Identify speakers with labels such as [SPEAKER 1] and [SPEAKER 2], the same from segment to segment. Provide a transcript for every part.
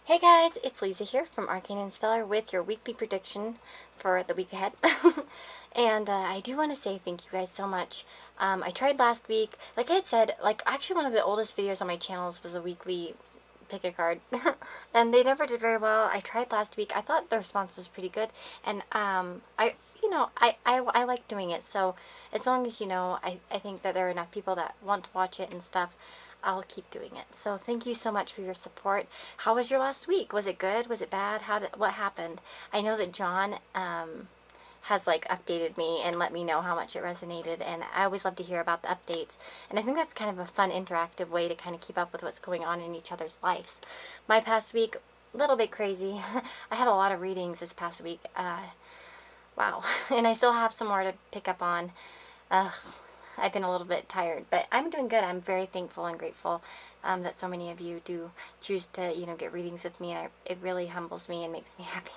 [SPEAKER 1] Hey guys, it's Lisa here from Arcane and Stellar with your weekly prediction for the week ahead. And I do want to say thank you guys so much. I tried last week, like I had said, actually one of the oldest videos on my channels was a weekly pick a card. And they never did very well. I tried last week. I thought the response was pretty good. And I like doing it. So as long as, I think that there are enough people that want to watch it and stuff, I'll keep doing it. So thank you so much for your support. How was your last week? Was it good? Was it bad? What happened? I know that John has updated me and let me know how much it resonated, and I always love to hear about the updates. And I think that's kind of a fun interactive way to kind of keep up with what's going on in each other's lives. My past week, a little bit crazy. I had a lot of readings this past week. Wow. And I still have some more to pick up on. I've been a little bit tired, but I'm doing good. I'm very thankful and grateful that so many of you do choose to, get readings with me, and it really humbles me and makes me happy.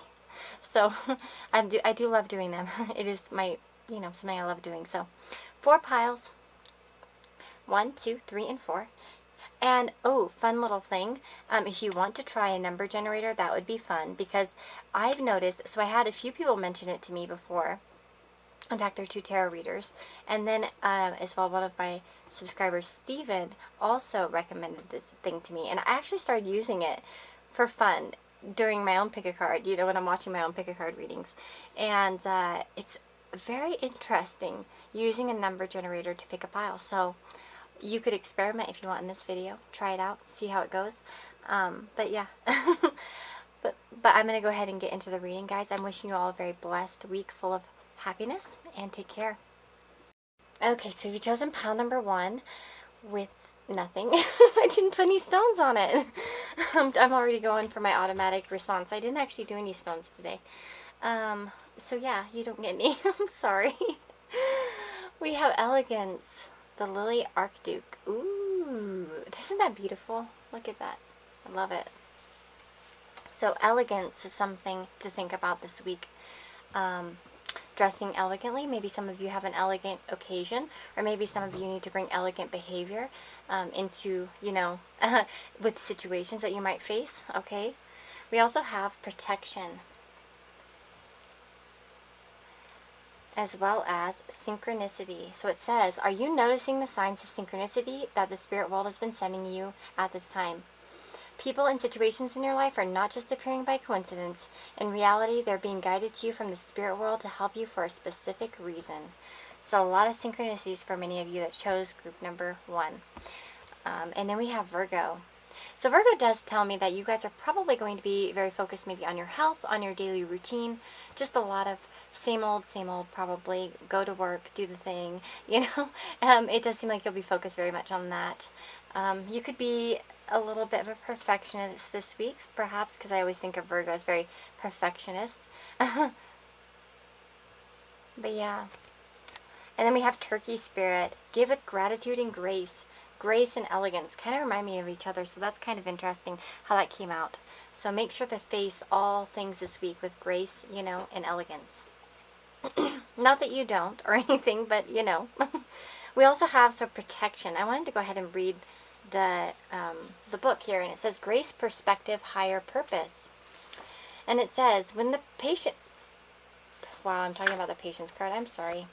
[SPEAKER 1] So I do love doing them. It is my, something I love doing. So 4 piles, 1, 2, 3, and 4. And, oh, fun little thing, if you want to try a number generator, that would be fun, because I've noticed, so I had a few people mention it to me before. In fact, they're 2 tarot readers. And then, as well, one of my subscribers, Steven, also recommended this thing to me. And I actually started using it for fun during my own pick-a-card, when I'm watching my own pick-a-card readings. And it's very interesting using a number generator to pick a pile. So you could experiment if you want in this video. Try it out, see how it goes. But yeah. But I'm going to go ahead and get into the reading, guys. I'm wishing you all a very blessed week full of happiness, and take care. Okay, so you've chosen pile number 1 with nothing. I didn't put any stones on it. I'm already going for my automatic response. I didn't actually do any stones today. So yeah, you don't get any. I'm sorry. We have Elegance, the Lily Archduke. Ooh, isn't that beautiful? Look at that. I love it. So elegance is something to think about this week. Dressing elegantly. Maybe some of you have an elegant occasion, or maybe some of you need to bring elegant behavior into, with situations that you might face, okay? We also have protection, as well as synchronicity. So it says, are you noticing the signs of synchronicity that the spirit world has been sending you at this time? People and situations in your life are not just appearing by coincidence. In reality, they're being guided to you from the spirit world to help you for a specific reason. So a lot of synchronicities for many of you that chose group number 1. And then we have Virgo. So Virgo does tell me that you guys are probably going to be very focused maybe on your health, on your daily routine. Just a lot of same old, probably. Go to work, do the thing, It does seem like you'll be focused very much on that. You could be a little bit of a perfectionist this week, perhaps, because I always think of Virgo as very perfectionist. But yeah. And then we have Turkey Spirit. Give with gratitude and grace. Grace and elegance kind of remind me of each other, so that's kind of interesting how that came out. So make sure to face all things this week with grace, and elegance. Not that you don't or anything, but We also have some protection. I wanted to go ahead and read the book here, and it says Grace, Perspective, Higher Purpose. And it says, when the patient, wow, I'm talking about the patience card, I'm sorry.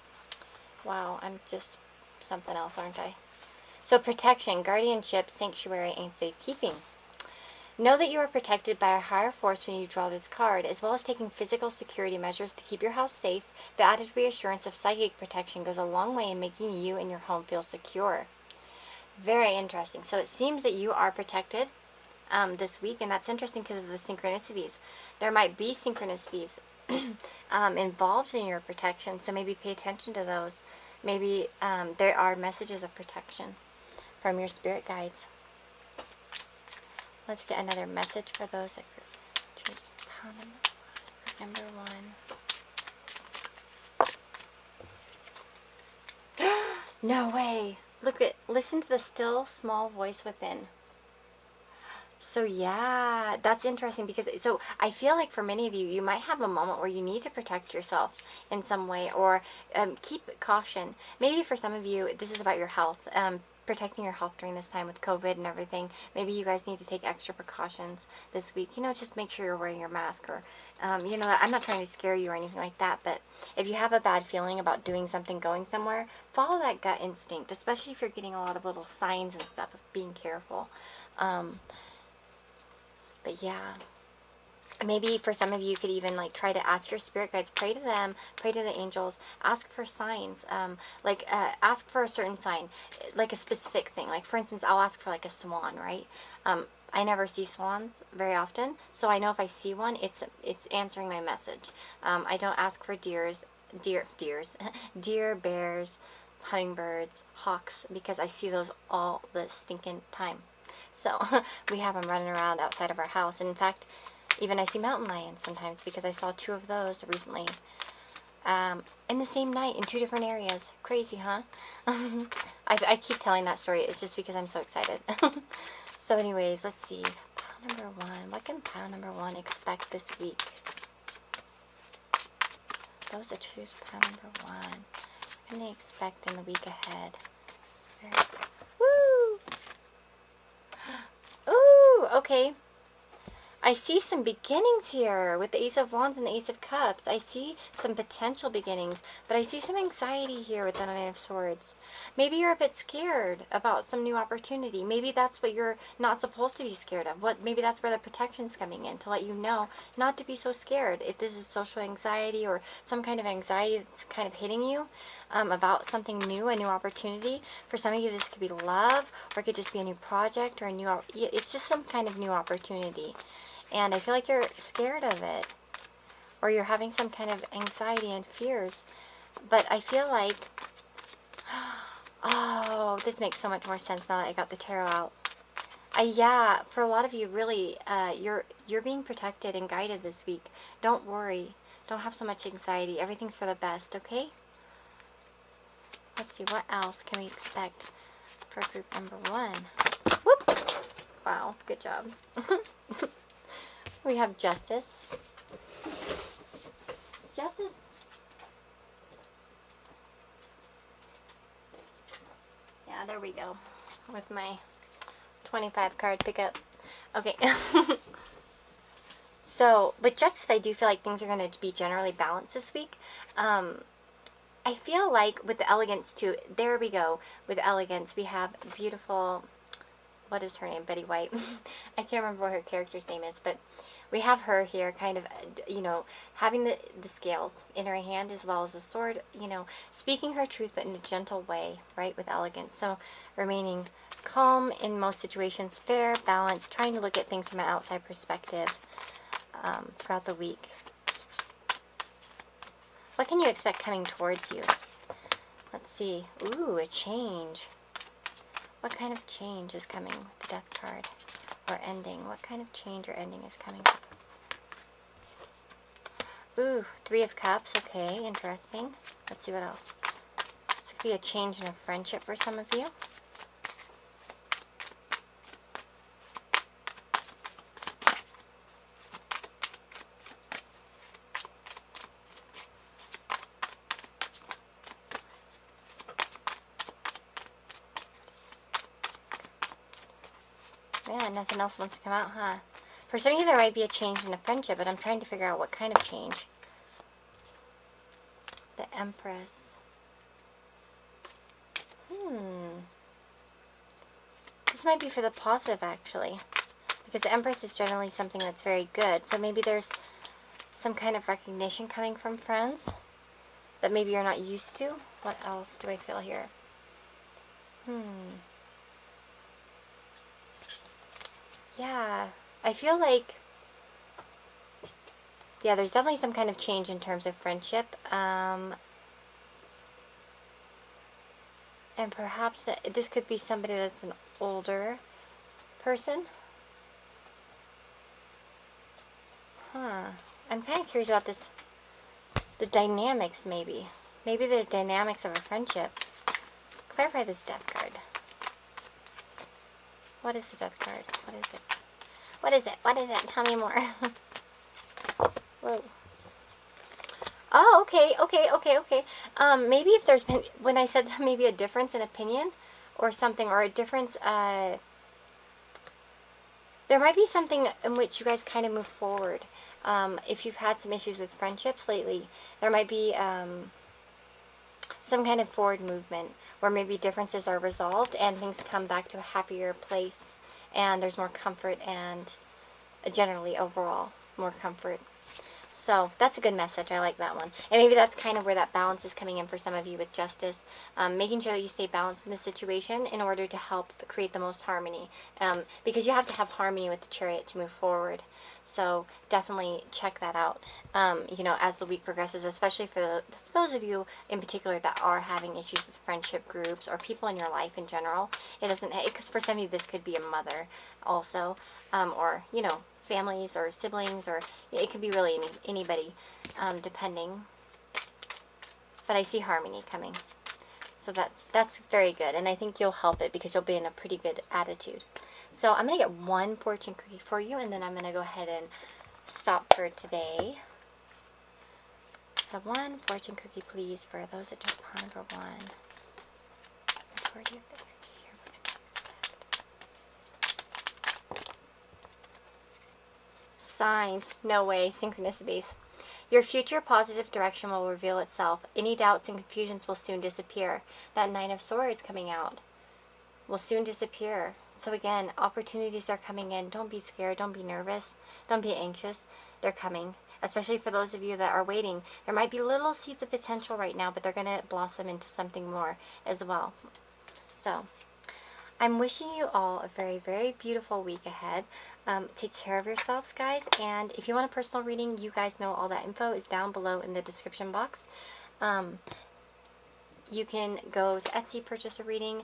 [SPEAKER 1] Wow, I'm just something else, aren't I? So protection, guardianship, sanctuary, and safekeeping. Know that you are protected by a higher force when you draw this card, as well as taking physical security measures to keep your house safe. The added reassurance of psychic protection goes a long way in making you and your home feel secure. Very interesting. So it seems that you are protected this week, and that's interesting because of the synchronicities. There might be synchronicities involved in your protection, so maybe pay attention to those. Maybe there are messages of protection from your spirit guides. Let's get another message for those that choose number 1. No way. Listen to the still small voice within. So yeah, that's interesting, because so I feel like for many of you, you might have a moment where you need to protect yourself in some way, or keep caution. Maybe for some of you, this is about your health. protecting your health during this time with COVID and everything. Maybe you guys need to take extra precautions this week. Just make sure you're wearing your mask, or, I'm not trying to scare you or anything like that, but if you have a bad feeling about doing something, going somewhere, follow that gut instinct, especially if you're getting a lot of little signs and stuff of being careful. But yeah. Maybe for some of you, you could even try to ask your spirit guides, pray to them, pray to the angels, ask for signs, ask for a certain sign, like a specific thing. Like, for instance, I'll ask for a swan, right? I never see swans very often, so I know if I see one, it's answering my message. I don't ask for deer, bears, hummingbirds, hawks, because I see those all the stinking time. So we have them running around outside of our house. And in fact, even I see mountain lions sometimes, because I saw 2 of those recently in the same night in 2 different areas. Crazy, huh? I keep telling that story. It's just because I'm so excited. So anyways, let's see. Pile number 1. What can pile number 1 expect this week? Those that choose pile number 1. What can they expect in the week ahead? Woo! Ooh, okay. I see some beginnings here with the Ace of Wands and the Ace of Cups. I see some potential beginnings, but I see some anxiety here with the Nine of Swords. Maybe you're a bit scared about some new opportunity. Maybe that's what you're not supposed to be scared of. Maybe that's where the protection's coming in, to let you know not to be so scared. If this is social anxiety or some kind of anxiety that's kind of hitting you about something new, a new opportunity. For some of you, this could be love, or it could just be a new project, or it's just some kind of new opportunity. And I feel like you're scared of it, or you're having some kind of anxiety and fears. But I feel like, oh, this makes so much more sense now that I got the tarot out. Yeah, for a lot of you, really, you're being protected and guided this week. Don't worry. Don't have so much anxiety. Everything's for the best, okay? Let's see, what else can we expect for group number 1? Whoop! Wow, good job. We have Justice. Justice. Yeah, there we go. With my 25 card pickup. Okay. So, with Justice, I do feel like things are going to be generally balanced this week. I feel like with the Elegance too, there we go. With Elegance, we have beautiful, what is her name? Betty White. I can't remember what her character's name is, but we have her here kind of, having the scales in her hand as well as the sword, speaking her truth but in a gentle way, right, with Elegance. So remaining calm in most situations, fair, balanced, trying to look at things from an outside perspective throughout the week. What can you expect coming towards you? Let's see. Ooh, a change. What kind of change is coming with the Death card? Or ending? What kind of change or ending is coming up? Ooh, 3 of Cups. Okay, interesting. Let's see what else. This could be a change in a friendship for some of you. Yeah, nothing else wants to come out, huh? For some of you, there might be a change in a friendship, but I'm trying to figure out what kind of change. The Empress. This might be for the positive, actually. Because the Empress is generally something that's very good. So maybe there's some kind of recognition coming from friends that maybe you're not used to. What else do I feel here? Yeah, I feel like, yeah, there's definitely some kind of change in terms of friendship. And perhaps this could be somebody that's an older person. I'm kind of curious about this, the dynamics maybe. Maybe the dynamics of a friendship. Clarify this Death card. What is the Death card? What is it? What is it? What is it? Tell me more. Whoa. Oh, okay. Maybe if there's been, when I said maybe a difference in opinion, or something, or a difference. There might be something in which you guys kind of move forward. If you've had some issues with friendships lately, there might be some kind of forward movement where maybe differences are resolved and things come back to a happier place, and there's more comfort and generally overall more comfort. So that's a good message. I like that one. And maybe that's kind of where that balance is coming in for some of you with justice. Making sure that you stay balanced in the situation in order to help create the most harmony. Because you have to have harmony with the Chariot to move forward. So definitely check that out, as the week progresses, especially for those of you in particular that are having issues with friendship groups or people in your life in general. Because for some of you this could be a mother also, or, families or siblings, or it could be really anybody, depending. But I see harmony coming. So that's very good, and I think you'll help it because you'll be in a pretty good attitude. So I'm going to get one fortune cookie for you, and then I'm going to go ahead and stop for today. So one fortune cookie, please, for those that just pawned for one. Signs. No way. Synchronicities. Your future positive direction will reveal itself. Any doubts and confusions will soon disappear. That Nine of Swords coming out will soon disappear. So again, opportunities are coming in. Don't be scared. Don't be nervous. Don't be anxious. They're coming. Especially for those of you that are waiting. There might be little seeds of potential right now, but they're going to blossom into something more as well. So I'm wishing you all a very, very beautiful week ahead. Take care of yourselves, guys. And if you want a personal reading, you guys know all that info is down below in the description box. You can go to Etsy, purchase a reading,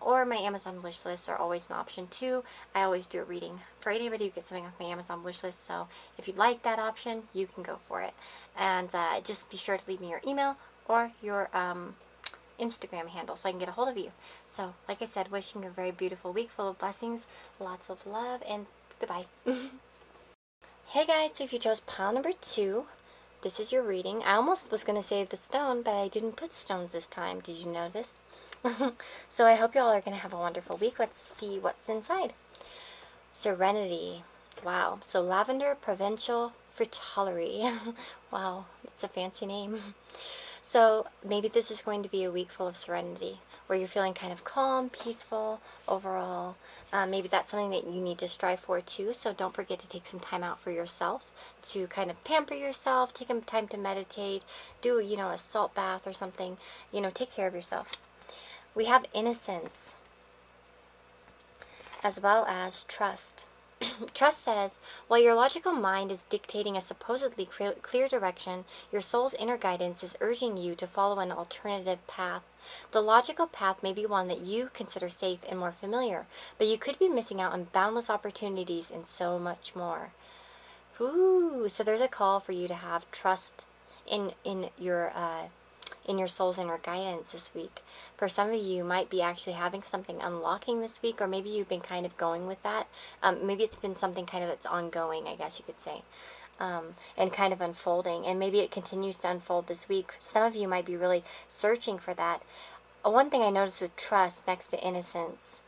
[SPEAKER 1] or my Amazon wish lists are always an option too. I always do a reading for anybody who gets something off my Amazon wish list. So if you'd like that option, you can go for it. And just be sure to leave me your email or your Instagram handle so I can get a hold of you. So, like I said, wishing you a very beautiful week full of blessings, lots of love, and goodbye. Hey guys, so if you chose pile number 2, this is your reading. I almost was going to say the stone, but I didn't put stones this time. Did you notice? So I hope you all are going to have a wonderful week. Let's see what's inside. Serenity. Wow. So lavender, provincial, fritillary. Wow, that's a fancy name. So maybe this is going to be a week full of serenity, where you're feeling kind of calm, peaceful overall. Maybe that's something that you need to strive for too, so don't forget to take some time out for yourself to kind of pamper yourself, take some time to meditate, do, a salt bath or something, take care of yourself. We have innocence, as well as trust. Trust says, while your logical mind is dictating a supposedly clear direction, your soul's inner guidance is urging you to follow an alternative path. The logical path may be one that you consider safe and more familiar, but you could be missing out on boundless opportunities and so much more. Ooh, so there's a call for you to have trust in your soul's inner guidance this week. For some of you might be actually having something unlocking this week, or maybe you've been kind of going with that. Maybe it's been something kind of that's ongoing, I guess you could say, and kind of unfolding, and maybe it continues to unfold this week. Some of you might be really searching for that. One thing I noticed with trust next to innocence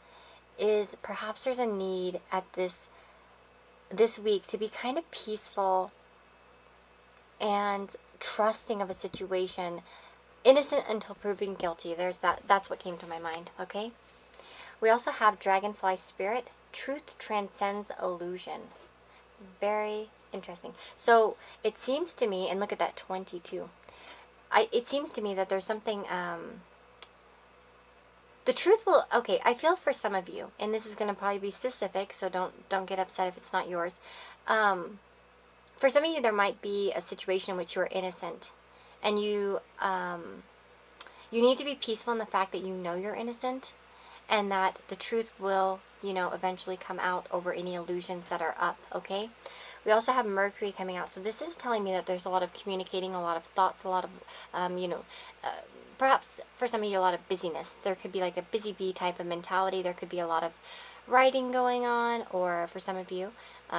[SPEAKER 1] is perhaps there's a need at this week to be kind of peaceful and trusting of a situation. Innocent until proven guilty. That's what came to my mind, okay? We also have Dragonfly Spirit. Truth transcends illusion. Very interesting. So it seems to me, and look at that 22. It seems to me that there's something, the truth will, okay, I feel for some of you, and this is going to probably be specific, so don't get upset if it's not yours. For some of you, there might be a situation in which you are innocent. And you need to be peaceful in the fact that you know you're innocent, and that the truth will, eventually come out over any illusions that are up, okay? We also have Mercury coming out. So this is telling me that there's a lot of communicating, a lot of thoughts, a lot of, perhaps for some of you, a lot of busyness. There could be like a busy bee type of mentality. There could be a lot of writing going on, or for some of you,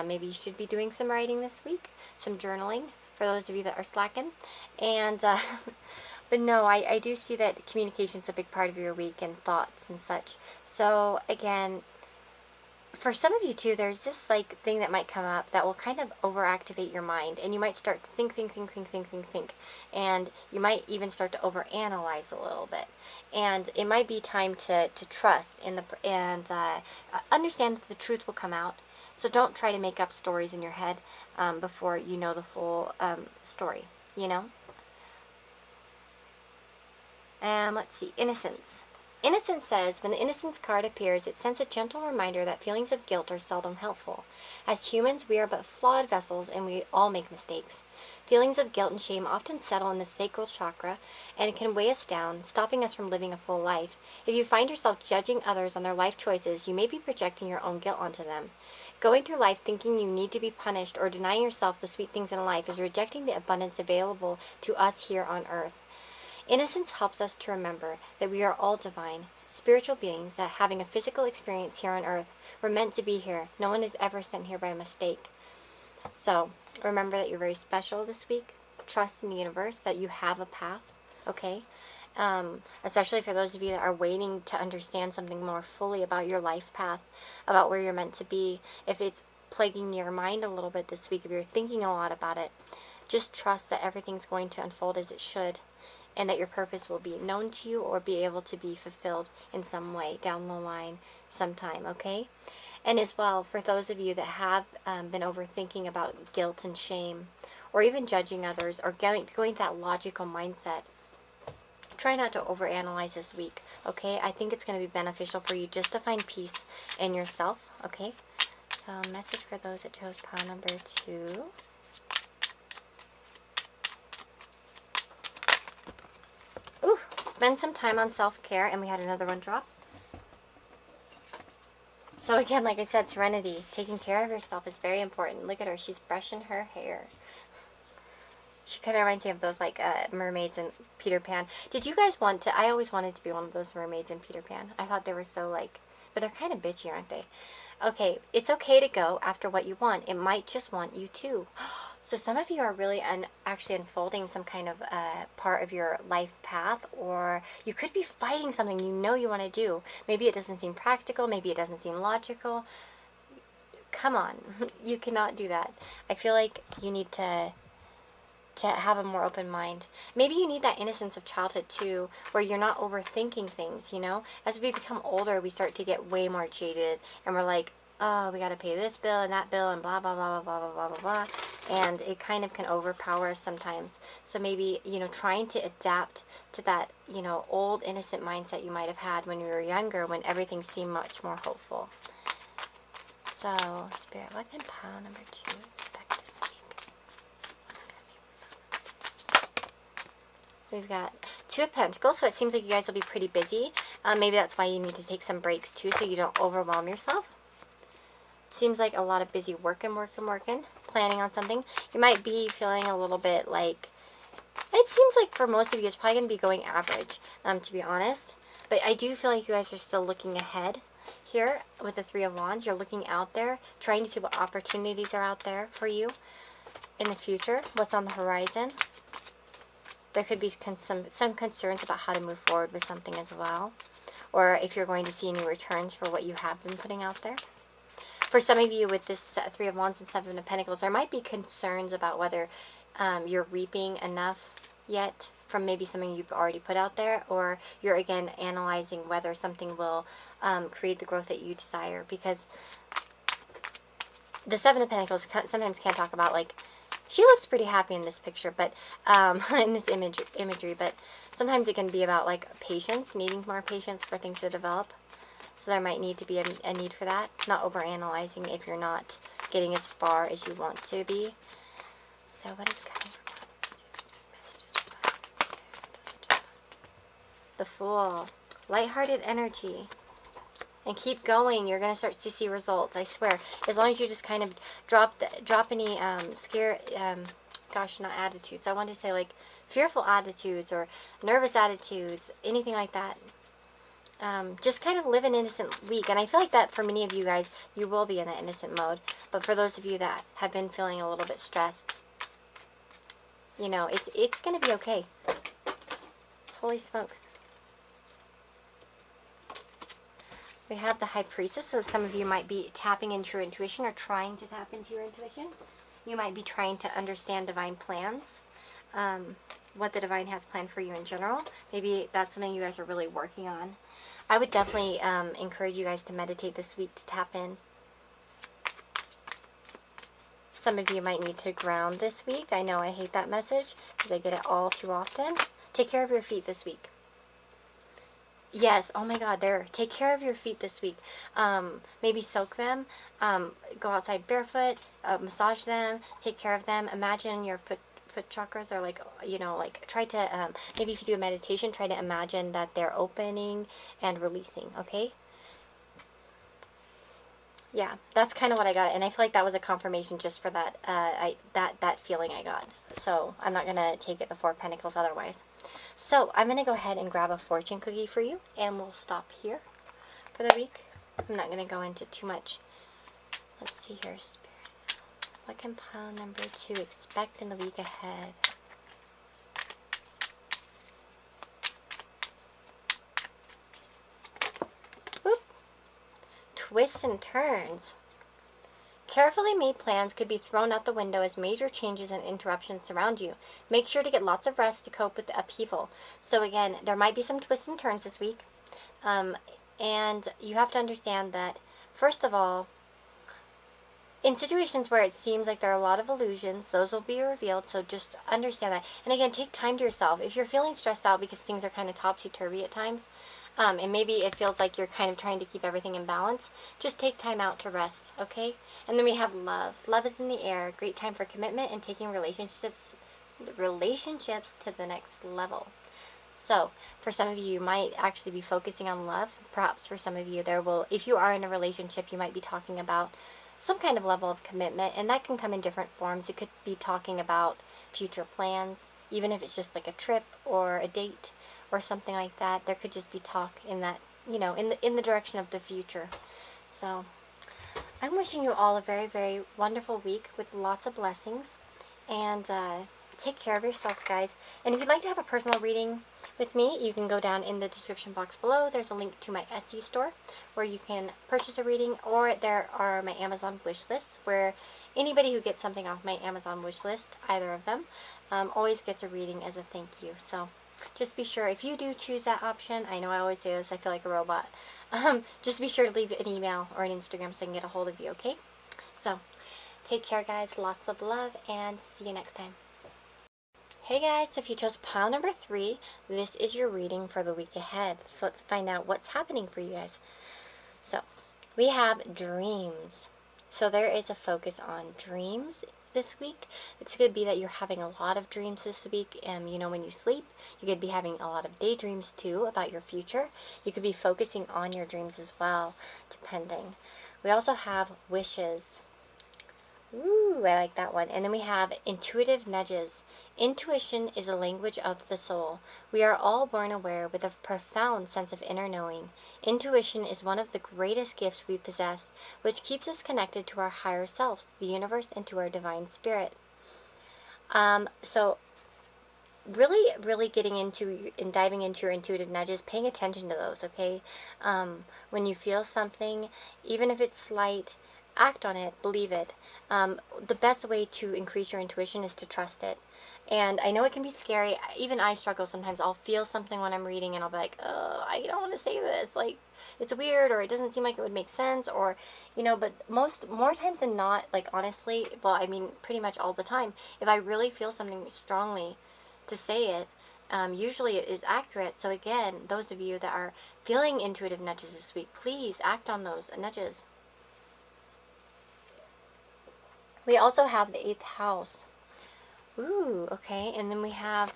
[SPEAKER 1] maybe you should be doing some writing this week, some journaling, for those of you that are slacking. And But no, I do see that communication's a big part of your week and thoughts and such. So again, for some of you too, there's this like thing that might come up that will kind of overactivate your mind, and you might start to think, and you might even start to overanalyze a little bit. And it might be time to trust in the and understand that the truth will come out. So don't try to make up stories in your head before you know the full story. You know. Let's see, innocence. Innocence says, when the innocence card appears, it sends a gentle reminder that feelings of guilt are seldom helpful. As humans, we are but flawed vessels and we all make mistakes. Feelings of guilt and shame often settle in the sacral chakra and can weigh us down, stopping us from living a full life. If you find yourself judging others on their life choices, you may be projecting your own guilt onto them. Going through life thinking you need to be punished or denying yourself the sweet things in life is rejecting the abundance available to us here on earth. Innocence helps us to remember that we are all divine, spiritual beings that having a physical experience here on earth, we're meant to be here. No one is ever sent here by mistake. So remember that you're very special this week. Trust in the universe that you have a path, okay? Especially for those of you that are waiting to understand something more fully about your life path, about where you're meant to be. If it's plaguing your mind a little bit this week, if you're thinking a lot about it, just trust that everything's going to unfold as it should, and that your purpose will be known to you or be able to be fulfilled in some way down the line sometime, okay? And as well, for those of you that have been overthinking about guilt and shame, or even judging others, or going to that logical mindset, try not to overanalyze this week, okay? I think it's going to be beneficial for you just to find peace in yourself, okay? So, message for those that chose pile number 2. Ooh, spend some time on self-care, and we had another one drop. So again, like I said, serenity, taking care of yourself is very important. Look at her, she's brushing her hair. She kind of reminds me of those like mermaids in Peter Pan. Did you guys want to, I always wanted to be one of those mermaids in Peter Pan. I thought they were so like, but they're kind of bitchy, aren't they? Okay, it's okay to go after what you want. It might just want you too. So some of you are really actually unfolding some kind of part of your life path, or you could be fighting something you know you want to do. Maybe it doesn't seem practical. Maybe it doesn't seem logical. Come on, you cannot do that. I feel like you need to have a more open mind. Maybe you need that innocence of childhood too, where you're not overthinking things, you know? As we become older, we start to get way more jaded, and we're like, oh, we got to pay this bill and that bill and blah, blah, blah, blah, blah, blah, blah, blah. And it kind of can overpower us sometimes. So maybe, you know, trying to adapt to that, you know, old innocent mindset you might have had when you were younger, when everything seemed much more hopeful. So, Spirit, what can pile number 2 expect this week? We've got 2 of Pentacles, so it seems like you guys will be pretty busy. Maybe that's why you need to take some breaks too, so you don't overwhelm yourself. Seems like a lot of busy working, planning on something. You might be feeling a little bit like, it seems like for most of you, it's probably going to be going average, to be honest. But I do feel like you guys are still looking ahead here with the 3 of Wands. You're looking out there, trying to see what opportunities are out there for you in the future, what's on the horizon. There could be some concerns about how to move forward with something as well, or if you're going to see any returns for what you have been putting out there. For some of you with this 3 of Wands and 7 of Pentacles, there might be concerns about whether you're reaping enough yet from maybe something you've already put out there, or you're again analyzing whether something will create the growth that you desire. Because the 7 of Pentacles sometimes can talk about, like, she looks pretty happy in this picture, but in this imagery, but sometimes it can be about like patience, needing more patience for things to develop. So there might need to be a need for that. Not overanalyzing if you're not getting as far as you want to be. So what is coming from the Fool? Lighthearted energy. And keep going. You're going to start to see results, I swear. As long as you just kind of drop any not attitudes. I want to say like fearful attitudes or nervous attitudes, anything like that. Just kind of live an innocent week. And I feel like that for many of you guys, you will be in that innocent mode. But for those of you that have been feeling a little bit stressed, you know, it's going to be okay. Holy smokes. We have the High Priestess, so some of you might be tapping into your intuition or trying to tap into your intuition. You might be trying to understand divine plans, what the divine has planned for you in general. Maybe that's something you guys are really working on. I would definitely encourage you guys to meditate this week to tap in. Some of you might need to ground this week. I know I hate that message because I get it all too often. Take care of your feet this week. Yes, oh my God, there. Take care of your feet this week. Maybe soak them. Go outside barefoot. Massage them. Take care of them. Imagine your foot chakras are like, you know, like try to, maybe if you do a meditation, try to imagine that they're opening and releasing, okay? Yeah, that's kind of what I got, and I feel like that was a confirmation just for that, that feeling I got. So I'm not going to take it the Four of Pentacles otherwise. So I'm going to go ahead and grab a fortune cookie for you, and we'll stop here for the week. I'm not going to go into too much. Let's see here, Spirit. What can pile number 2 expect in the week ahead? Whoop. Twists and turns. Carefully made plans could be thrown out the window as major changes and interruptions surround you. Make sure to get lots of rest to cope with the upheaval. So again, there might be some twists and turns this week. And you have to understand that, first of all, in situations where it seems like there are a lot of illusions, those will be revealed, so just understand that. And again, take time to yourself. If you're feeling stressed out because things are kind of topsy-turvy at times, and maybe it feels like you're kind of trying to keep everything in balance, just take time out to rest, okay? And then we have love. Love is in the air. Great time for commitment and taking relationships to the next level. So, for some of you, you might actually be focusing on love. Perhaps for some of you, if you are in a relationship, you might be talking about some kind of level of commitment, and that can come in different forms. It could be talking about future plans, even if it's just like a trip or a date or something like that. There could just be talk in that, you know, in the direction of the future. So I'm wishing you all a very, very wonderful week with lots of blessings, and take care of yourselves, guys. And if you'd like to have a personal reading with me, you can go down in the description box below. There's a link to my Etsy store where you can purchase a reading, or there are my Amazon wish lists where anybody who gets something off my Amazon wish list, either of them, always gets a reading as a thank you. So just be sure, if you do choose that option, I know I always say this, I feel like a robot, just be sure to leave an email or an Instagram so I can get a hold of you, okay? So take care, guys. Lots of love, and see you next time. Hey guys, so if you chose pile number 3, this is your reading for the week ahead. So let's find out what's happening for you guys. So we have dreams. So there is a focus on dreams this week. It's going to be that you're having a lot of dreams this week. You know, when you sleep, you could be having a lot of daydreams too about your future. You could be focusing on your dreams as well, depending. We also have wishes. Ooh, I like that one. And then we have intuitive nudges. Intuition is a language of the soul. We are all born aware with a profound sense of inner knowing. Intuition is one of the greatest gifts we possess, which keeps us connected to our higher selves, the universe, and to our divine spirit. So really getting into and diving into your intuitive nudges, paying attention to those, okay? When you feel something, even if it's slight, act on it, believe it. The best way to increase your intuition is to trust it. And I know it can be scary. Even I struggle sometimes. I'll feel something when I'm reading and I'll be like, I don't want to say this. Like, it's weird, or it doesn't seem like it would make sense, or, you know, but more times than not, like, honestly, well, I mean, pretty much all the time, if I really feel something strongly to say it, usually it is accurate. So again, those of you that are feeling intuitive nudges this week, please act on those nudges. We also have the 8th house. Ooh, okay. And then we have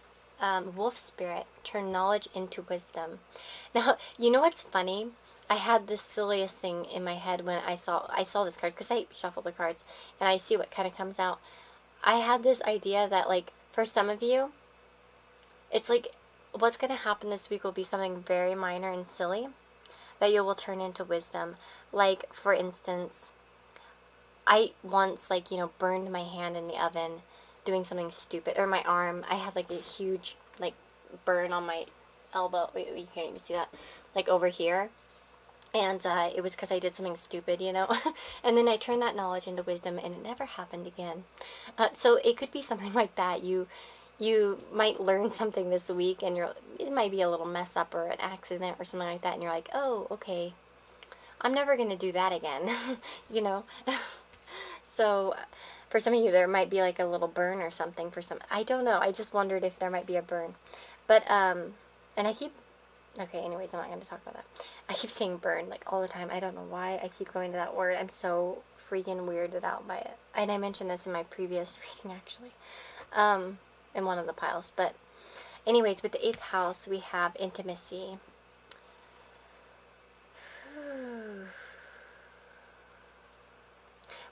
[SPEAKER 1] wolf spirit, turn knowledge into wisdom. Now, you know what's funny? I had the silliest thing in my head when I saw this card, because I shuffle the cards and I see what kind of comes out. I had this idea that, like, for some of you, it's like what's going to happen this week will be something very minor and silly that you will turn into wisdom. Like, for instance, I once, like, you know, burned my hand in the oven doing something stupid, or my arm. I had like a huge, like, burn on my elbow. Wait, you can't even see that. Like over here. And it was because I did something stupid, you know. And then I turned that knowledge into wisdom, and it never happened again. So it could be something like that. You might learn something this week, and it might be a little mess up or an accident or something like that, and you're like, oh, okay, I'm never going to do that again, you know. So for some of you, there might be like a little burn or something for some. I don't know. I just wondered if there might be a burn. But, and I keep, okay, anyways, I'm not going to talk about that. I keep saying burn like all the time. I don't know why I keep going to that word. I'm so freaking weirded out by it. And I mentioned this in my previous reading, actually, in one of the piles. But anyways, with the 8th house, we have intimacy.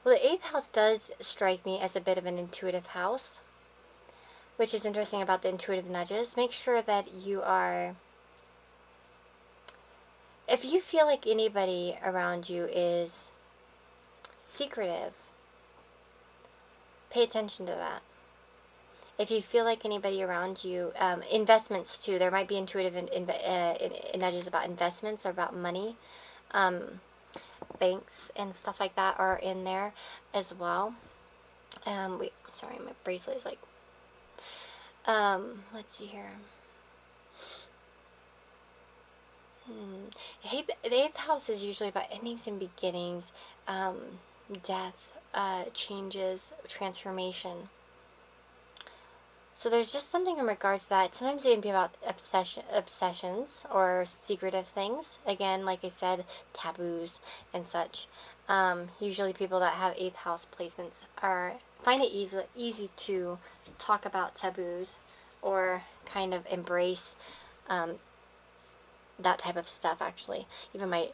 [SPEAKER 1] Well, the 8th house does strike me as a bit of an intuitive house, which is interesting about the intuitive nudges. Make sure that you are, if you feel like anybody around you is secretive, pay attention to that. If you feel like anybody around you, investments too, there might be intuitive nudges about investments or about money. Banks and stuff like that are in there as well. Sorry, my bracelet is like, let's see here. The 8th house is usually about endings and beginnings, death, changes, transformation. So there's just something in regards to that. Sometimes it can be about obsessions or secretive things. Again, like I said, taboos and such. Usually people that have 8th house placements find it easy to talk about taboos or kind of embrace that type of stuff, actually. Even my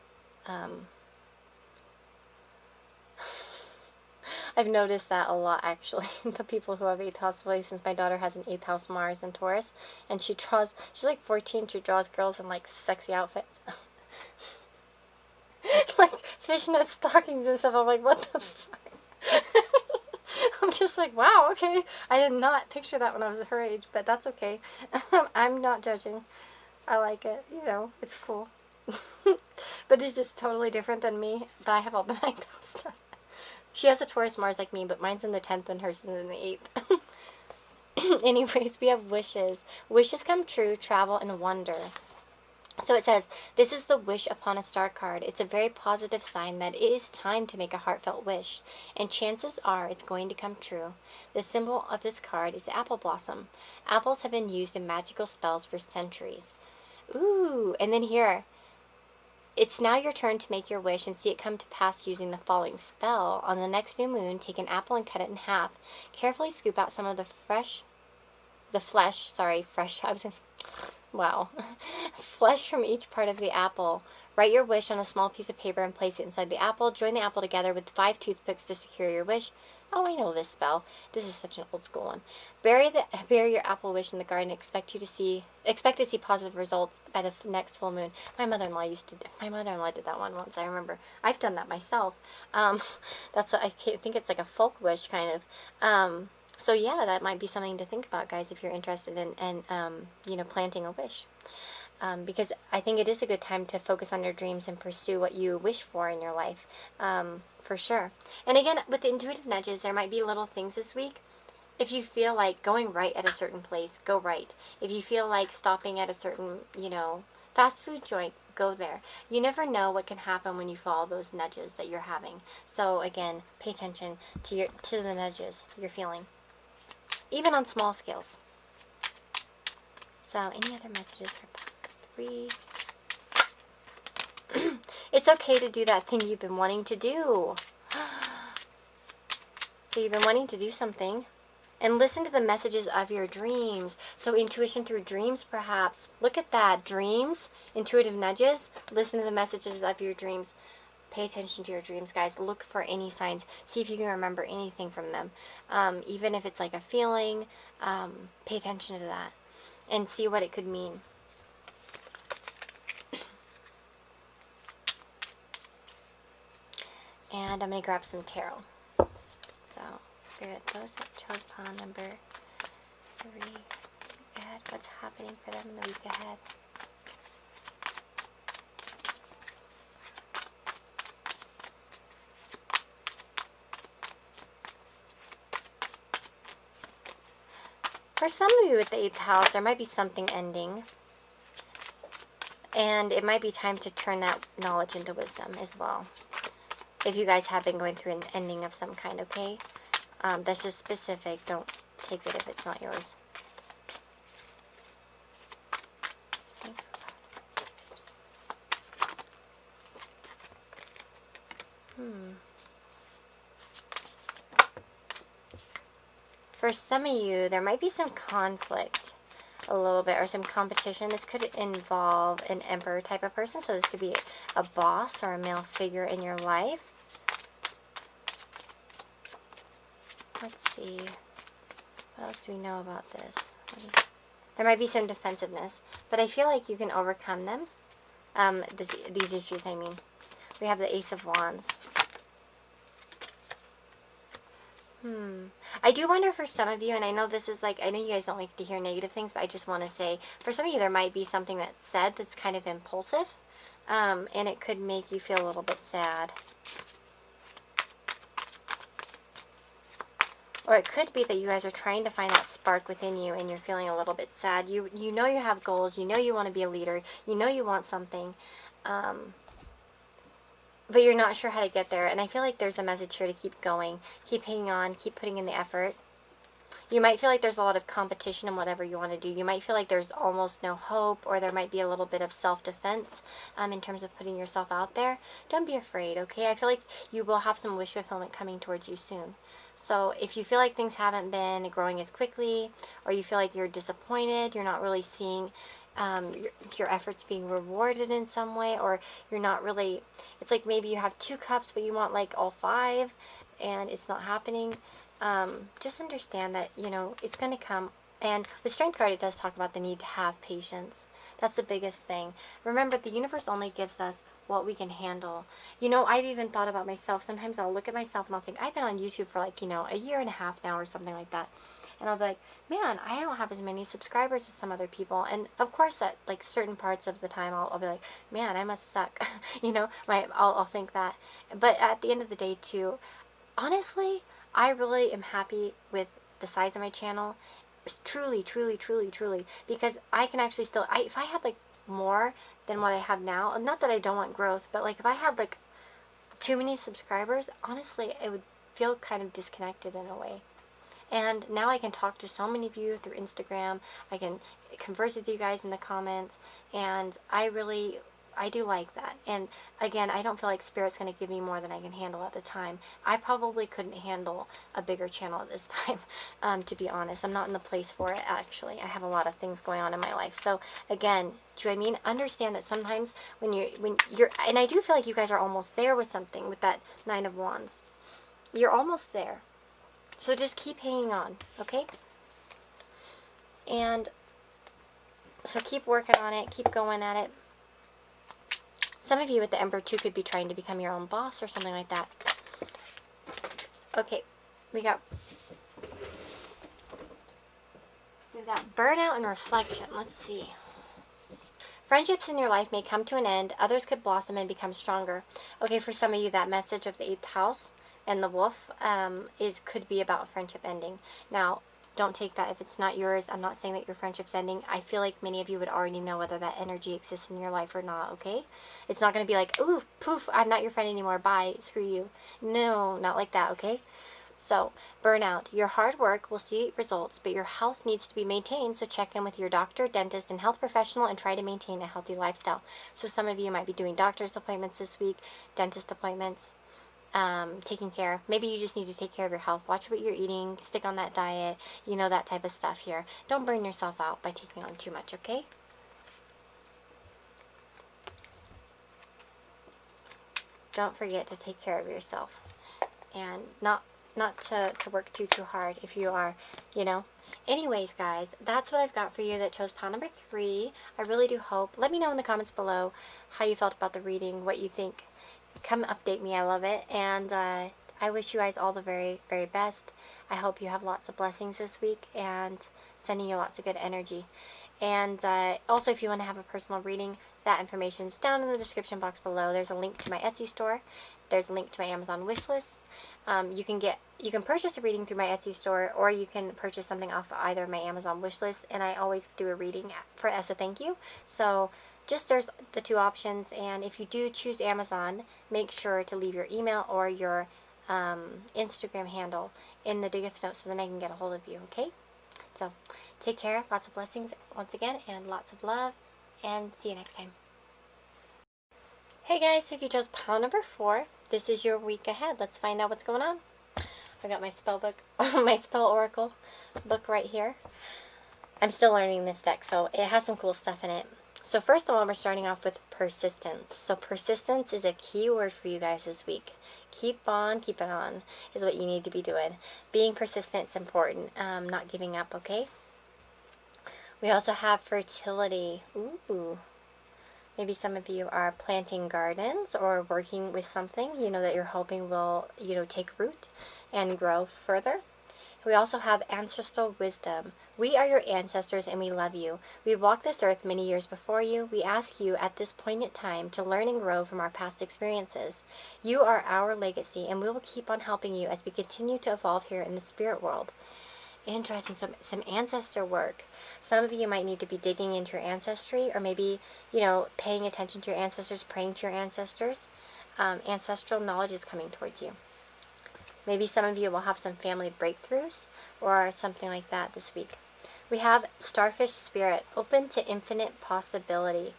[SPEAKER 1] I've noticed that a lot, actually. The people who have 8th house placements. My daughter has an 8th house Mars in Taurus, and she's like 14, she draws girls in like sexy outfits. Like fishnet stockings and stuff. I'm like, what the fuck? I'm just like, wow, okay. I did not picture that when I was her age, but that's okay. I'm not judging. I like it, you know, it's cool. But it's just totally different than me. But I have all the 9th house stuff. She has a Taurus Mars like me, but mine's in the 10th and hers is in the 8th. Anyways, we have wishes. Wishes come true, travel, and wonder. So it says, this is the wish upon a star card. It's a very positive sign that it is time to make a heartfelt wish, and chances are it's going to come true. The symbol of this card is the apple blossom. Apples have been used in magical spells for centuries. Ooh, and then here, it's now your turn to make your wish and see it come to pass using the following spell. On the next new moon, take an apple and cut it in half. Carefully scoop out some of the flesh, wow, flesh from each part of the apple. Write your wish on a small piece of paper and place it inside the apple. Join the apple together with 5 toothpicks to secure your wish. Oh, I know this spell. This is such an old school one. Bury your apple wish in the garden. Expect to see positive results by the next full moon. My mother-in-law did that one once. I remember. I've done that myself. I think it's like a folk wish kind of. So yeah, that might be something to think about, guys, if you're interested in planting a wish. Because I think it is a good time to focus on your dreams and pursue what you wish for in your life, for sure. And again, with the intuitive nudges, there might be little things this week. If you feel like going right at a certain place, go right. If you feel like stopping at a certain, fast food joint, go there. You never know what can happen when you follow those nudges that you're having. So again, pay attention to the nudges you're feeling, even on small scales. So any other messages for Pac 3? It's okay to do that thing you've been wanting to do. So you've been wanting to do something. And listen to the messages of your dreams. So intuition through dreams, perhaps. Look at that. Dreams, intuitive nudges. Listen to the messages of your dreams. Pay attention to your dreams, guys. Look for any signs. See if you can remember anything from them. Even if it's like a feeling, pay attention to that. And see what it could mean. And I'm going to grab some tarot. So, Spirit, those that chose pile number 3, week ahead, what's happening for them in the week ahead? For some of you with the 8th house, there might be something ending. And it might be time to turn that knowledge into wisdom as well. If you guys have been going through an ending of some kind, okay? That's just specific. Don't take it if it's not yours. For some of you, there might be some conflict a little bit, or some competition. This could involve an emperor type of person, so this could be a boss or a male figure in your life. Let's see. What else do we know about this? There might be some defensiveness, but I feel like you can overcome them. These issues, I mean. We have the Ace of Wands. I do wonder for some of you, and I know this is like, I know you guys don't like to hear negative things, but I just want to say, for some of you, there might be something that's said that's kind of impulsive, and it could make you feel a little bit sad. Or it could be that you guys are trying to find that spark within you, and you're feeling a little bit sad. You know you have goals, you know you want to be a leader, you know you want something, but you're not sure how to get there. And I feel like there's a message here to keep going, keep hanging on, keep putting in the effort. You might feel like there's a lot of competition in whatever you want to do. You might feel like there's almost no hope, or there might be a little bit of self-defense in terms of putting yourself out there. Don't be afraid, okay? I feel like you will have some wish fulfillment coming towards you soon. So if you feel like things haven't been growing as quickly, or you feel like you're disappointed, you're not really seeing your efforts being rewarded in some way, or you're not really, it's like maybe you have 2 cups but you want like all 5 and it's not happening, just understand that, you know, it's going to come. And the Strength card, it does talk about the need to have patience. That's the biggest thing. Remember, the universe only gives us what we can handle. You know, I've even thought about myself. Sometimes I'll look at myself and I'll think, I've been on YouTube for like, you know, a year and a half now or something like that. And I'll be like, man, I don't have as many subscribers as some other people. And of course, at like certain parts of the time, I'll be like, man, I must suck. You know, I'll think that. But at the end of the day, too, honestly, I really am happy with the size of my channel. It's truly, truly, truly, truly. Because I can actually still, if I had like more than what I have now, not that I don't want growth, but like if I had like too many subscribers, honestly, it would feel kind of disconnected in a way. And now I can talk to so many of you through Instagram. I can converse with you guys in the comments. And I do like that. And again, I don't feel like Spirit's going to give me more than I can handle at the time. I probably couldn't handle a bigger channel at this time, to be honest. I'm not in the place for it, actually. I have a lot of things going on in my life. So again, do I mean, understand that sometimes when you're, and I do feel like you guys are almost there with something with that 9 of Wands. You're almost there. So just keep hanging on, okay? And so keep working on it, keep going at it. Some of you with the Emperor too could be trying to become your own boss or something like that. Okay, we've got burnout and reflection. Let's see. Friendships in your life may come to an end. Others could blossom and become stronger. Okay, for some of you, that message of the 8th house and the wolf could be about friendship ending. Now, don't take that if it's not yours. I'm not saying that your friendship's ending. I feel like many of you would already know whether that energy exists in your life or not, okay? It's not going to be like, ooh, poof, I'm not your friend anymore, bye, screw you. No, not like that, okay? So, burnout. Your hard work will see results, but your health needs to be maintained, so check in with your doctor, dentist, and health professional and try to maintain a healthy lifestyle. So some of you might be doing doctor's appointments this week, dentist appointments, taking care. Maybe you just need to take care of your health. Watch what you're eating, stick on that diet, you know, that type of stuff here. Don't burn yourself out by taking on too much, okay? Don't forget to take care of yourself. And not to work too hard if you are, you know. Anyways, guys, that's what I've got for you that chose pile number 3. I really do hope. Let me know in the comments below how you felt about the reading, what you think. Come update me. I love it. And I wish you guys all the very, very best. I hope you have lots of blessings this week and sending you lots of good energy. And also, if you want to have a personal reading, that information is down in the description box below. There's a link to my Etsy store. There's a link to my Amazon wish list. You can purchase a reading through my Etsy store, or you can purchase something off of either my Amazon wish list, and I always do a reading as a thank you. So just there's the two options, and if you do choose Amazon, make sure to leave your email or your Instagram handle in the gift notes so then I can get a hold of you, okay? So take care, lots of blessings once again, and lots of love, and see you next time. Hey guys, so if you chose pile number 4, this is your week ahead. Let's find out what's going on. I got my spell book, my spell oracle book right here. I'm still learning this deck, so it has some cool stuff in it. So first of all, we're starting off with persistence. So persistence is a key word for you guys this week. Keep on keeping on is what you need to be doing. Being persistent is important. Not giving up, okay? We also have fertility. Ooh. Maybe some of you are planting gardens or working with something, that you're hoping will, take root and grow further. We also have ancestral wisdom. We are your ancestors and we love you. We walked this earth many years before you. We ask you at this poignant time to learn and grow from our past experiences. You are our legacy, and we will keep on helping you as we continue to evolve here in the spirit world. Interesting. Some ancestor work. Some of you might need to be digging into your ancestry, or maybe, paying attention to your ancestors, praying to your ancestors. Ancestral knowledge is coming towards you. Maybe some of you will have some family breakthroughs or something like that this week. We have starfish spirit, open to infinite possibility.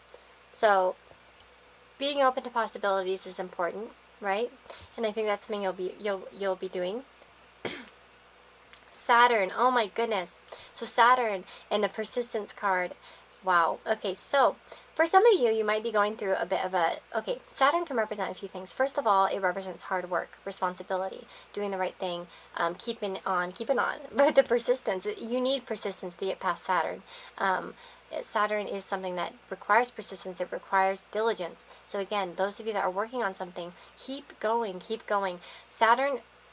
[SPEAKER 1] So being open to possibilities is important, right? And I think that's something you'll be doing. Saturn, oh my goodness. So Saturn and the persistence card. Wow. Okay, so for some of you, you might be going through a bit of Saturn can represent a few things. First of all, it represents hard work, responsibility, doing the right thing, keeping on. But the persistence, you need persistence to get past Saturn. Saturn is something that requires persistence. It requires diligence. So again, those of you that are working on something, keep going.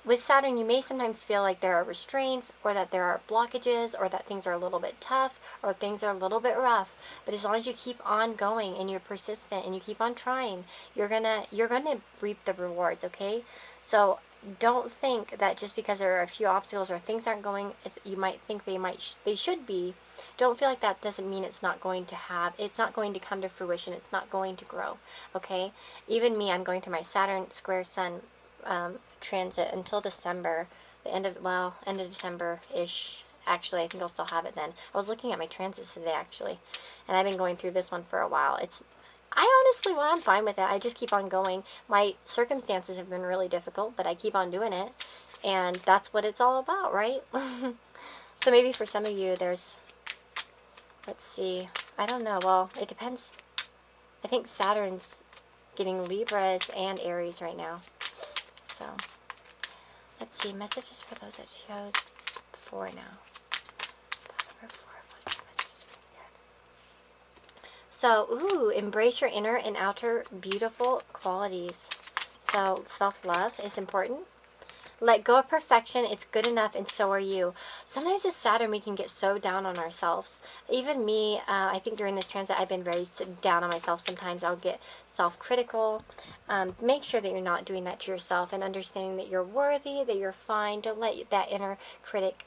[SPEAKER 1] With Saturn, you may sometimes feel like there are restraints, or that there are blockages, or that things are a little bit tough, or things are a little bit rough. But as long as you keep on going and you're persistent and you keep on trying, you're gonna reap the rewards, okay? So don't think that just because there are a few obstacles or things aren't going as you might think they should be, don't feel like that doesn't mean it's not going to come to fruition. It's not going to grow, okay? Even me, I'm going through my Saturn square Sun transit until December, the end of December-ish. Actually, I think I'll still have it then. I was looking at my transits today, actually, and I've been going through this one for a while. I'm fine with it. I just keep on going. My circumstances have been really difficult, but I keep on doing it, and that's what it's all about, right? So maybe for some of you, let's see, I don't know, well, it depends. I think Saturn's getting Libras and Aries right now. So, let's see, messages for those that chose 4 now. So, embrace your inner and outer beautiful qualities. So, self-love is important. Let go of perfection. It's good enough, and so are you. Sometimes with Saturn, we can get so down on ourselves. Even me, I think during this transit, I've been very down on myself. Sometimes I'll get self-critical. Make sure that you're not doing that to yourself, and understanding that you're worthy, that you're fine. Don't let that inner critic,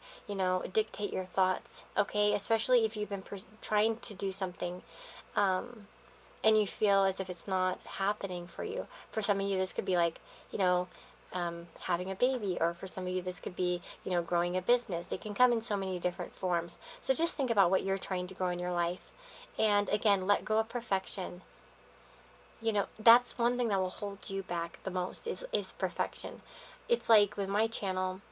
[SPEAKER 1] dictate your thoughts, okay? Especially if you've been trying to do something, and you feel as if it's not happening for you. For some of you, this could be like, having a baby, or for some of you this could be growing a business. It can come in so many different forms. So just think about what you're trying to grow in your life, and again, let go of perfection. That's one thing that will hold you back the most is perfection. It's like with my channel,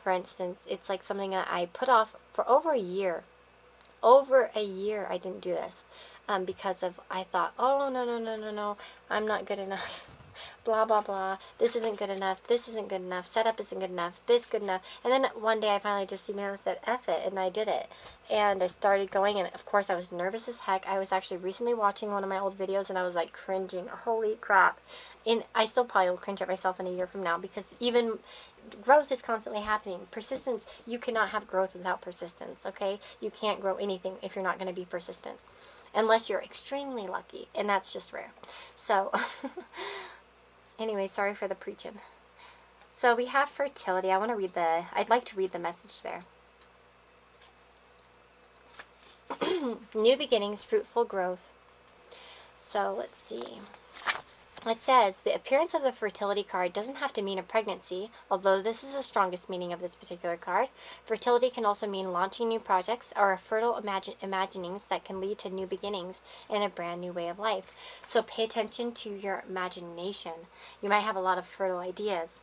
[SPEAKER 1] for instance, it's like something that I put off for over a year. I didn't do this because I thought, oh no, I'm not good enough. Blah blah blah, this isn't good enough, setup isn't good enough, this good enough. And then one day I finally just said F it, and I did it, and I started going, and of course I was nervous as heck. I was actually recently watching one of my old videos, and I was like cringing, holy crap. And I still probably will cringe at myself in a year from now, because even growth is constantly happening. Persistence, you cannot have growth without persistence, okay? You can't grow anything if you're not going to be persistent, unless you're extremely lucky, and that's just rare. So anyway, sorry for the preaching. So we have fertility. I'd like to read the message there. New beginnings, fruitful growth. So let's see. It says, the appearance of the fertility card doesn't have to mean a pregnancy, although this is the strongest meaning of this particular card. Fertility can also mean launching new projects or fertile imaginings that can lead to new beginnings and a brand new way of life. So pay attention to your imagination. You might have a lot of fertile ideas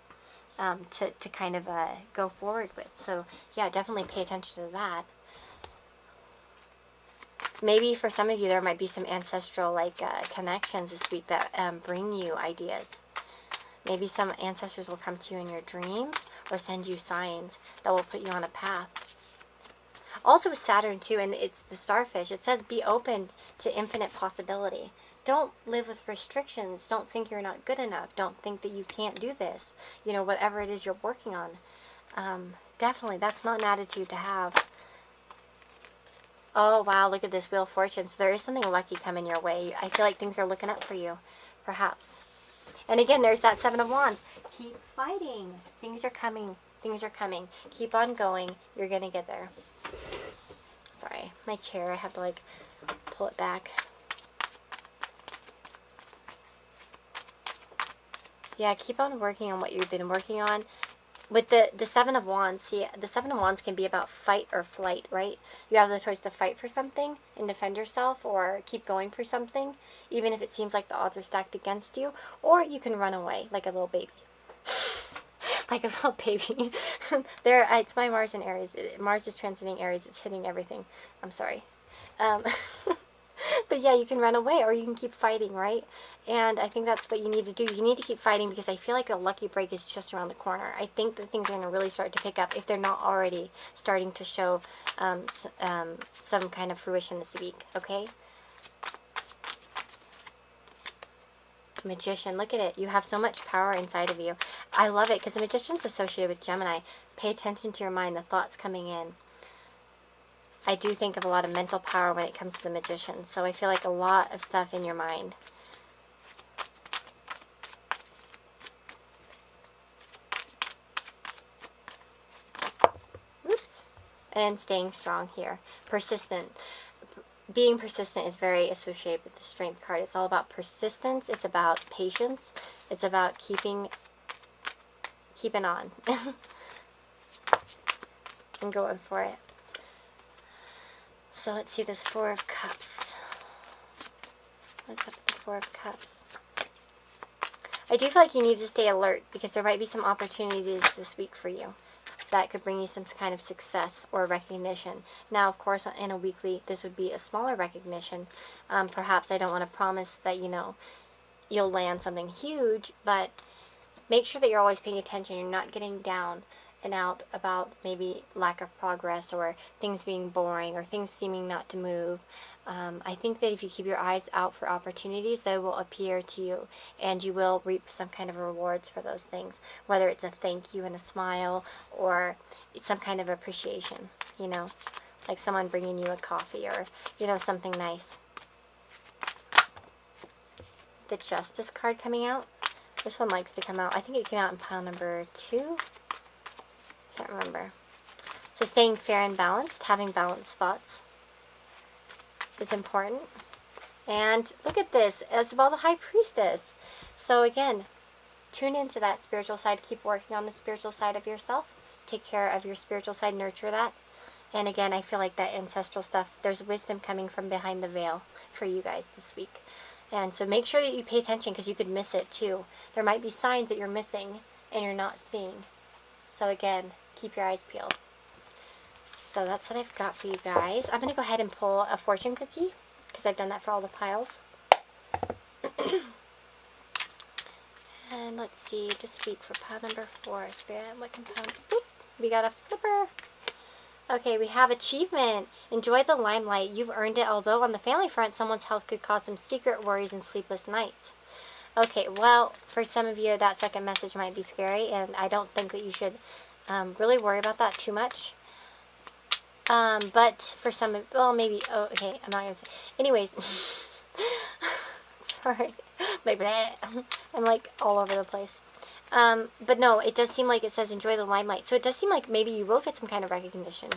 [SPEAKER 1] to kind of go forward with. So yeah, definitely pay attention to that. Maybe for some of you, there might be some ancestral connections this week that bring you ideas. Maybe some ancestors will come to you in your dreams or send you signs that will put you on a path. Also with Saturn too, and it's the starfish, it says be open to infinite possibility. Don't live with restrictions. Don't think you're not good enough. Don't think that you can't do this. You know, whatever it is you're working on. Definitely, that's not an attitude to have. Oh, wow, look at this Wheel of Fortune. So there is something lucky coming your way. I feel like things are looking up for you, perhaps. And again, there's that Seven of Wands. Keep fighting. Things are coming. Things are coming. Keep on going. You're going to get there. Sorry, my chair. I have to, pull it back. Yeah, keep on working on what you've been working on. With the Seven of Wands, see, the Seven of Wands can be about fight or flight, right? You have the choice to fight for something and defend yourself, or keep going for something, even if it seems like the odds are stacked against you, or you can run away like a little baby. Like a little baby. It's my Mars in Aries. Mars is transiting Aries. It's hitting everything. I'm sorry. But yeah, you can run away or you can keep fighting, right? And I think that's what you need to do. You need to keep fighting because I feel like a lucky break is just around the corner. I think that things are going to really start to pick up if they're not already starting to show some kind of fruition this week, okay? Magician, look at it. You have so much power inside of you. I love it because the Magician's associated with Gemini. Pay attention to your mind, the thoughts coming in. I do think of a lot of mental power when it comes to the Magician. So I feel like a lot of stuff in your mind. Oops. And staying strong here. Persistent. Being persistent is very associated with the Strength card. It's all about persistence. It's about patience. It's about keeping on. And going for it. So let's see this Four of Cups. What's up with the Four of Cups? I do feel like you need to stay alert because there might be some opportunities this week for you that could bring you some kind of success or recognition. Now, of course, in a weekly, this would be a smaller recognition. Perhaps I don't want to promise that, you'll land something huge, but make sure that you're always paying attention. You're not getting down and out about maybe lack of progress or things being boring or things seeming not to move. I think that if you keep your eyes out for opportunities, they will appear to you and you will reap some kind of rewards for those things, whether it's a thank you and a smile or it's some kind of appreciation, like someone bringing you a coffee or, something nice. The Justice card coming out. This one likes to come out. I think it came out in pile number 2. Can't remember. So staying fair and balanced, having balanced thoughts is important. And look at this. It's about the High Priestess. So again, tune into that spiritual side. Keep working on the spiritual side of yourself. Take care of your spiritual side. Nurture that. And again, I feel like that ancestral stuff, there's wisdom coming from behind the veil for you guys this week. And so make sure that you pay attention because you could miss it too. There might be signs that you're missing and you're not seeing. So again, keep your eyes peeled. So that's what I've got for you guys. I'm going to go ahead and pull a fortune cookie because I've done that for all the piles. And let's see, this week for pile number 4. Spirit, what compound? Boop, we got a flipper. Okay, we have achievement. Enjoy the limelight. You've earned it, although on the family front, someone's health could cause some secret worries and sleepless nights. Okay, well, for some of you, that second message might be scary, and I don't think that you should really worry about that too much. But for some, well, maybe, oh, okay, I'm not going to say. Anyways, sorry, I'm like all over the place. But no, it does seem like it says enjoy the limelight. So it does seem like maybe you will get some kind of recognition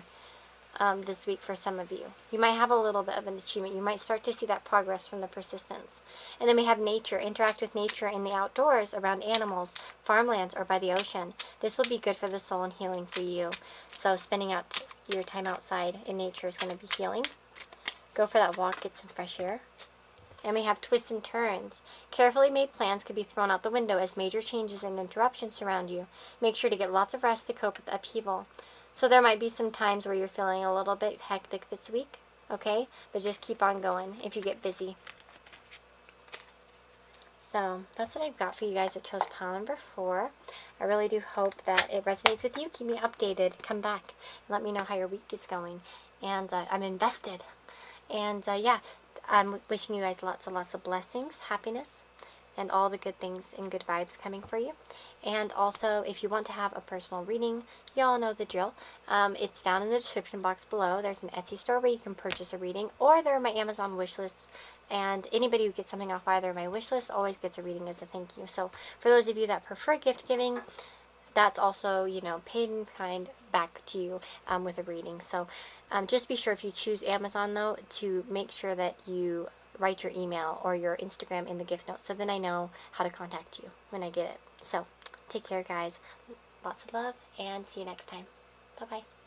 [SPEAKER 1] this week for some of you. You might have a little bit of an achievement. You might start to see that progress from the persistence. And then we have nature. Interact with nature in the outdoors, around animals, farmlands, or by the ocean. This will be good for the soul and healing for you. So spending out your time outside in nature is going to be healing. Go for that walk, get some fresh air. And we have twists and turns. Carefully made plans could be thrown out the window as major changes and interruptions surround you. Make sure to get lots of rest to cope with the upheaval. So there might be some times where you're feeling a little bit hectic this week, okay? But just keep on going if you get busy. So that's what I've got for you guys that chose pile number 4. I really do hope that it resonates with you. Keep me updated. Come back and let me know how your week is going. And I'm invested. And yeah, I'm wishing you guys lots and lots of blessings, happiness, and all the good things and good vibes coming for you. And also, if you want to have a personal reading, y'all know the drill. It's down in the description box below. There's an Etsy store where you can purchase a reading, or there are my Amazon wish lists. And anybody who gets something off either of my wish lists always gets a reading as a thank you. So for those of you that prefer gift giving, that's also, you know, paid in kind back to you with a reading. So just be sure if you choose Amazon, though, to make sure that you write your email or your Instagram in the gift note so then I know how to contact you when I get it. So take care, guys. Lots of love, and see you next time. Bye-bye.